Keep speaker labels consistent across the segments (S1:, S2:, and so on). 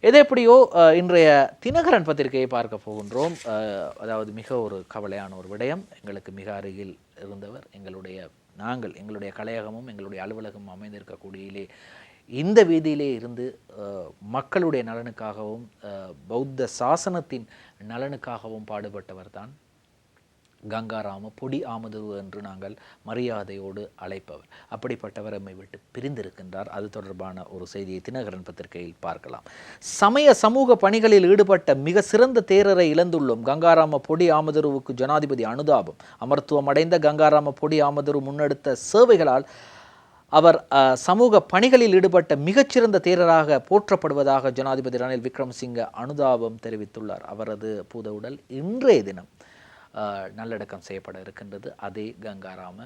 S1: எது எப்படியோ இன்றைய தினகரன் பத்திரிகையை பார்க்க போகின்றோம். அதாவது மிக ஒரு கவலையான ஒரு விடயம். எங்களுக்கு மிக அருகில் இருந்தவர், எங்களுடைய கலையகமும் எங்களுடைய அலுவலகமும் அமைந்திருக்கக்கூடியிலே இந்த வீதியிலே இருந்து மக்களுடைய நலனுக்காகவும் பௌத்த சாசனத்தின் நலனுக்காகவும் பாடுபட்டவர் தான் கங்காராம பொடி ஆமதுரு என்று நாங்கள் மரியாதையோடு அழைப்பவர். அப்படிப்பட்டவர் எம்மை விட்டு பிரிந்திருக்கின்றார். அது தொடர்பான ஒரு செய்தியை தினகரன் பத்திரிகையில் பார்க்கலாம். சமூக பணிகளில் ஈடுபட்ட மிக சிறந்த தேரரை இழந்துள்ளோம். கங்காராம பொடி ஆமதுருவுக்கு ஜனாதிபதி அனுதாபம். அமர்த்துவம் அடைந்த கங்காராம பொடி ஆமதுரு முன்னெடுத்த சேவைகளால் அவர் சமூக பணிகளில் ஈடுபட்ட மிகச்சிறந்த தேரராக போற்றப்படுவதாக ஜனாதிபதி ரணில் விக்ரமசிங்க அனுதாபம் தெரிவித்துள்ளார். அவரது பூத உடல் இன்றைய தினம் நல்லடக்கம் செய்யப்பட இருக்கின்றது. அதே கங்காராம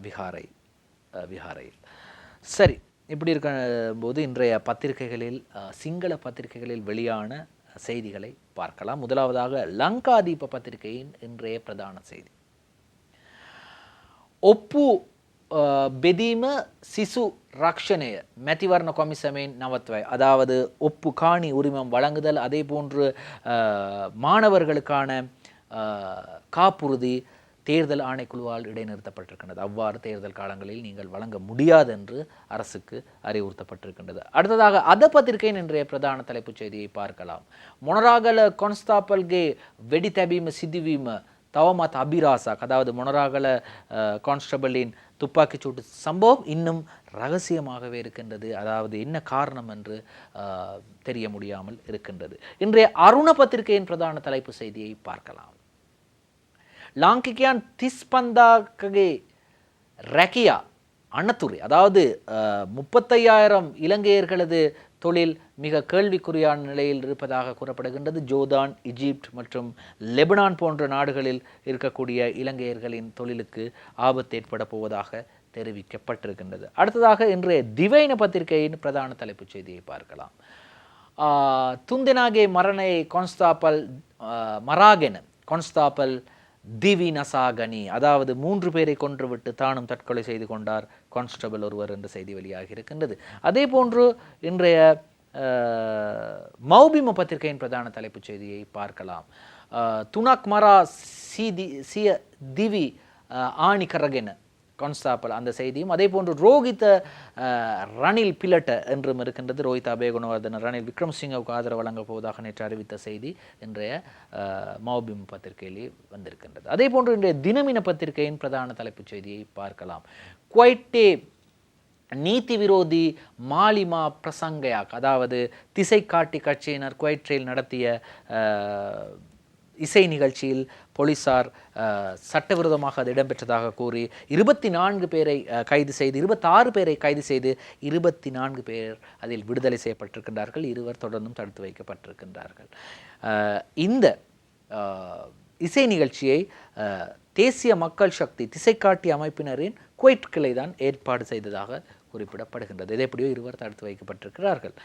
S1: விஹாரையில். சரி, இப்படி இருக்கும்போது இன்றைய பத்திரிகைகளில் சிங்கள பத்திரிகைகளில் வெளியான செய்திகளை பார்க்கலாம். முதலாவதாக லங்காதீப பத்திரிகையின் இன்றைய பிரதான செய்தி, ஒப்பு பெதீம சிசு ரக்ஷணய மெத்திவர்ண கொமிசமேன் நவத்வை, அதாவது ஒப்பு காணி உரிமம் வழங்குதல், அதே போன்று மாணவர்களுக்கான காப்புறுதி தேர்தல் ஆணைக்குழுவால் இடைநிறுத்தப்பட்டிருக்கின்றது. அவ்வாறு தேர்தல் காலங்களில் நீங்கள் வழங்க முடியாது என்று அரசுக்கு அறிவுறுத்தப்பட்டிருக்கின்றது. அடுத்ததாக அத பத்திரிகையின் இன்றைய பிரதான தலைப்புச் செய்தியை பார்க்கலாம். மொனராகல கான்ஸ்டாபிள்கே வெடி தபீம சிதிவீம தவமத் அபிராசாக், அதாவது மொனராகல கான்ஸ்டபிளின் துப்பாக்கிச்சூட்டு சம்பவம் இன்னும் ரகசியமாகவே இருக்கின்றது. அதாவது என்ன காரணம் என்று தெரிய முடியாமல் இருக்கின்றது. இன்றைய அருண பத்திரிகையின் பிரதான தலைப்பு செய்தியை பார்க்கலாம். லாங்கிக்கியான் திஸ்பந்தாகே ரக்கியா அன்னத்துறை, அதாவது 35,000 இலங்கையர்களது தொழில் மிக கேள்விக்குறியான நிலையில் இருப்பதாக கூறப்படுகின்றது. ஜோர்தான், எகிப்து மற்றும் லெபனான் போன்ற நாடுகளில் இருக்கக்கூடிய இலங்கையர்களின் தொழிலுக்கு ஆபத்து ஏற்பட போவதாக தெரிவிக்கப்பட்டிருக்கின்றது. அடுத்ததாக இன்றைய திவைன பத்திரிகையின் பிரதான தலைப்புச் செய்தியை பார்க்கலாம். துந்தனாகே மரணை கான்ஸ்டாபல் மராகென கான்ஸ்டாபல் திவி நசாகனி, அதாவது 3 பேரை கொன்றுவிட்டு தானும் தற்கொலை செய்து கொண்டார் கான்ஸ்டபிள் ஒருவர் என்ற செய்தி வெளியாகி இருக்கின்றது. அதே போன்று இன்றைய மௌபிம பத்திரிகையின் பிரதான தலைப்புச் செய்தியை பார்க்கலாம். துனாக் மரா சிய திவி ஆணி கரகென கான்ஸ்டாபிள், அந்த செய்தியும் அதே போன்று ரோஹித ரணில் பிலட்ட என்றும் இருக்கின்றது. ரோஹித் அபேகுணவர்தன ரணில் விக்ரமசிங்கவுக்கு ஆதரவு வழங்கப் போவதாக நேற்று அறிவித்த செய்தி இன்றைய மௌபிம் பத்திரிகையிலே வந்திருக்கின்றது. அதே போன்று இன்றைய தினமின பத்திரிகையின் பிரதான தலைப்புச் செய்தியை பார்க்கலாம். குவைட்டே நீதி விரோதி மாலிமா பிரசங்கயாக், அதாவது திசை காட்டி கட்சியினர் குவைட்டில் நடத்திய இசை நிகழ்ச்சியில் போலீசார் சட்டவிரோதமாக அது இடம்பெற்றதாக கூறி 24 பேரை கைது செய்து 26 பேரை கைது செய்து 24 பேர் அதில் விடுதலை செய்யப்பட்டிருக்கின்றார்கள். 2 தொடர்ந்தும் தடுத்து வைக்கப்பட்டிருக்கின்றார்கள். இந்த இசை நிகழ்ச்சியை தேசிய மக்கள் சக்தி திசைக்காட்டி அமைப்பினரின் குவைட் கிளை தான் ஏற்பாடு செய்ததாக குறிப்பிடப்படுகின்றது. இதை எப்படியோ 2 தடுத்து வைக்கப்பட்டிருக்கிறார்கள்.